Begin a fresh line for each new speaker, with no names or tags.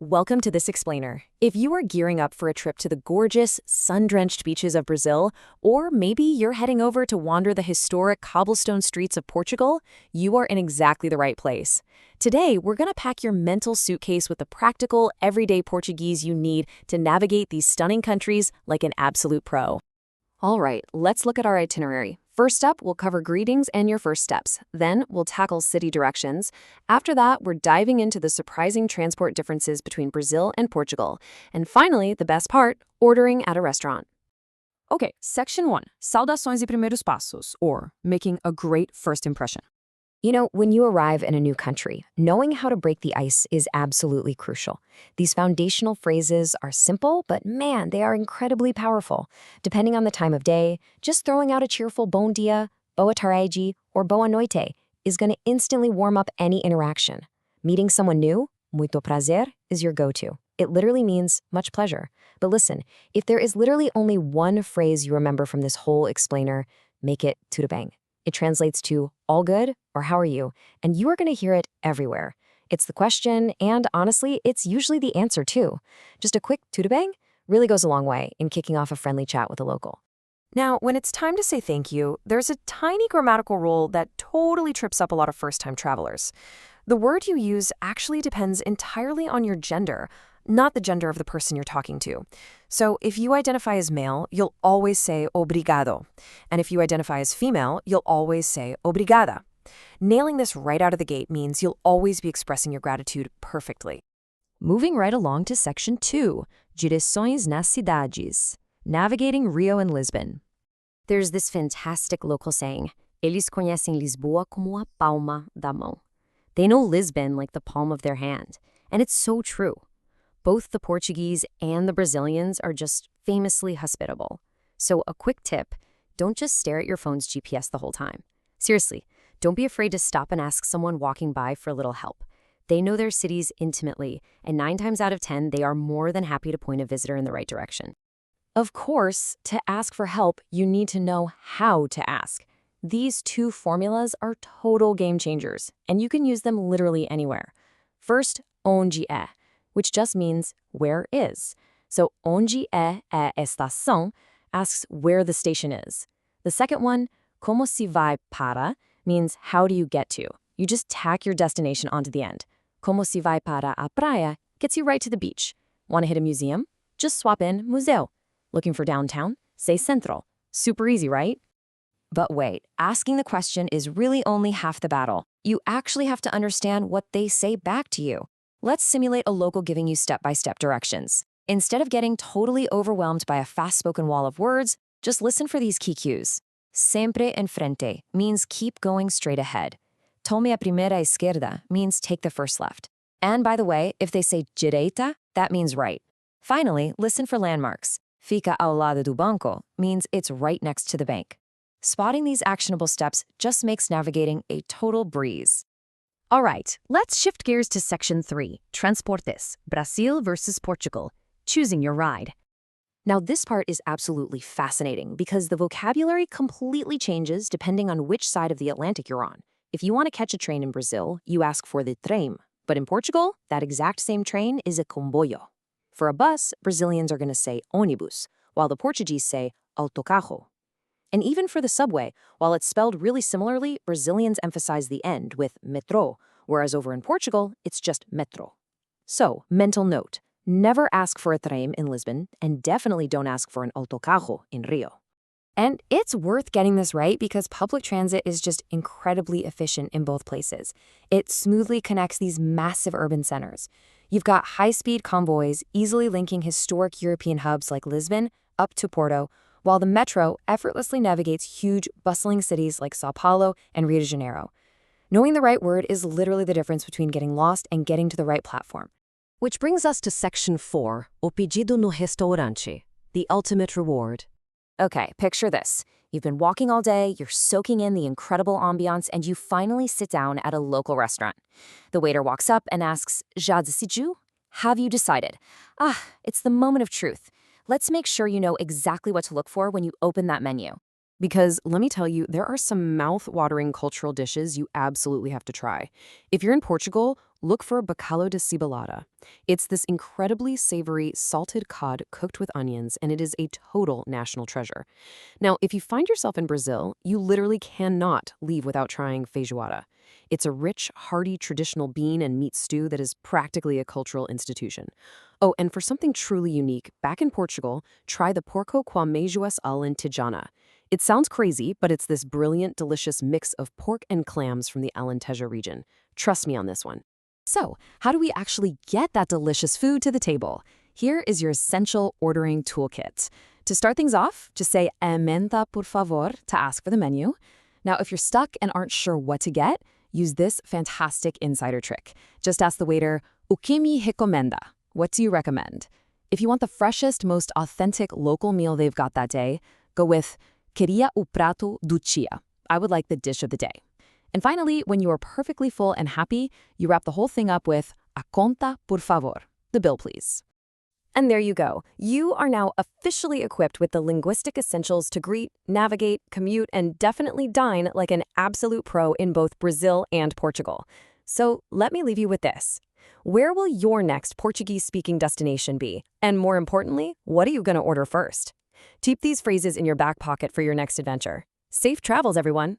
welcome to this explainer. If you are gearing up for a trip to the gorgeous, sun-drenched beaches of Brazil, or maybe you're heading over to wander the historic cobblestone streets of Portugal, you are in exactly the right place. Today, we're going to pack your mental suitcase with the practical, everyday Portuguese you need to navigate these stunning countries like an absolute pro. All right, let's look at our itinerary. First up, we'll cover greetings and your first steps. Then, we'll tackle city directions. After that, we're diving into the surprising transport differences between Brazil and Portugal. And finally, the best part, ordering at a restaurant. Okay, Section 1, Saudações e primeiros passos, or making a great first impression.
You know, when you arrive in a new country, knowing how to break the ice is absolutely crucial. These foundational phrases are simple, but man, they are incredibly powerful. Depending on the time of day, just throwing out a cheerful bom dia, boa tarde, or boa noite is going to instantly warm up any interaction. Meeting someone new, muito prazer, is your go-to. It literally means much pleasure. But listen, if there is literally only one phrase you remember from this whole explainer, make it tudo bem. It translates to all good or how are you, and you are going to hear it everywhere. It's the question, and honestly, it's usually the answer too. Just a quick tudo bem really goes a long way in kicking off a friendly chat with a local.
Now, when it's time to say thank you, there's a tiny grammatical rule that totally trips up a lot of first-time travelers. The word you use actually depends entirely on your gender, not the gender of the person you're talking to. So if you identify as male, you'll always say obrigado. And if you identify as female, you'll always say obrigada. Nailing this right out of the gate means you'll always be expressing your gratitude perfectly. Moving right along to Section 2, Direções nas cidades, navigating Rio and Lisbon.
There's this fantastic local saying, eles conhecem Lisboa como a palma da mão. They know Lisbon like the palm of their hand. And it's so true. Both the Portuguese and the Brazilians are just famously hospitable. So a quick tip, don't just stare at your phone's GPS the whole time. Seriously, don't be afraid to stop and ask someone walking by for a little help. They know their cities intimately, and 9 times out of 10, they are more than happy to point a visitor in the right direction. Of course, to ask for help, you need to know how to ask. These two formulas are total game changers, and you can use them literally anywhere. First, onde é, which just means where is. So onde é a estação asks where the station is. The second one, como se vai para, means how do you get to. You just tack your destination onto the end. Como se vai para a praia gets you right to the beach. Want to hit a museum? Just swap in museu. Looking for downtown? Say centro. Super easy, right? But wait, asking the question is really only half the battle. You actually have to understand what they say back to you. Let's simulate a local giving you step-by-step directions. Instead of getting totally overwhelmed by a fast-spoken wall of words, just listen for these key cues. Sempre en frente means keep going straight ahead. Tome a primeira esquerda means take the first left. And by the way, if they say direita, that means right. Finally, listen for landmarks. Fica ao lado do banco means it's right next to the bank. Spotting these actionable steps just makes navigating a total breeze. All right, let's shift gears to Section 3, Transportes, Brazil versus Portugal, choosing your ride. Now, this part is absolutely fascinating because the vocabulary completely changes depending on which side of the Atlantic you're on. If you want to catch a train in Brazil, you ask for the trem. But in Portugal, that exact same train is a comboio. For a bus, Brazilians are going to say ônibus, while the Portuguese say autocarro. And even for the subway, while it's spelled really similarly, Brazilians emphasize the end with metrô, whereas over in Portugal, it's just metro. So, mental note, never ask for a trem in Lisbon, and definitely don't ask for an autocarro in Rio. And it's worth getting this right because public transit is just incredibly efficient in both places. It smoothly connects these massive urban centers. You've got high-speed convoys easily linking historic European hubs like Lisbon up to Porto, while the metro effortlessly navigates huge, bustling cities like São Paulo and Rio de Janeiro. Knowing the right word is literally the difference between getting lost and getting to the right platform. Which brings us to Section 4, O pedido no restaurante, the ultimate reward. Okay, picture this. You've been walking all day, you're soaking in the incredible ambiance, and you finally sit down at a local restaurant. The waiter walks up and asks, Já decidiu? Have you decided? It's the moment of truth. Let's make sure you know exactly what to look for when you open that menu.
Because let me tell you, there are some mouth-watering cultural dishes you absolutely have to try. If you're in Portugal, look for bacalhau de cebollada. It's this incredibly savory salted cod cooked with onions, and it is a total national treasure. Now, if you find yourself in Brazil, you literally cannot leave without trying feijoada. It's a rich, hearty, traditional bean and meat stew that is practically a cultural institution. Oh, and for something truly unique, back in Portugal, try the porco com queijoas à lentejana. It sounds crazy, but it's this brilliant, delicious mix of pork and clams from the Alentejo region. Trust me on this one. So, how do we actually get that delicious food to the table? Here is your essential ordering toolkit. To start things off, just say "emenda por favor" to ask for the menu. Now, if you're stuck and aren't sure what to get, use this fantastic insider trick. Just ask the waiter, "O que me recomenda?" What do you recommend? If you want the freshest, most authentic local meal they've got that day, go with "Queria o prato do dia." I would like the dish of the day. And finally, when you are perfectly full and happy, you wrap the whole thing up with "A conta por favor," the bill please. And there you go. You are now officially equipped with the linguistic essentials to greet, navigate, commute, and definitely dine like an absolute pro in both Brazil and Portugal. So let me leave you with this. Where will your next Portuguese-speaking destination be? And more importantly, what are you going to order first? Keep these phrases in your back pocket for your next adventure. Safe travels, everyone!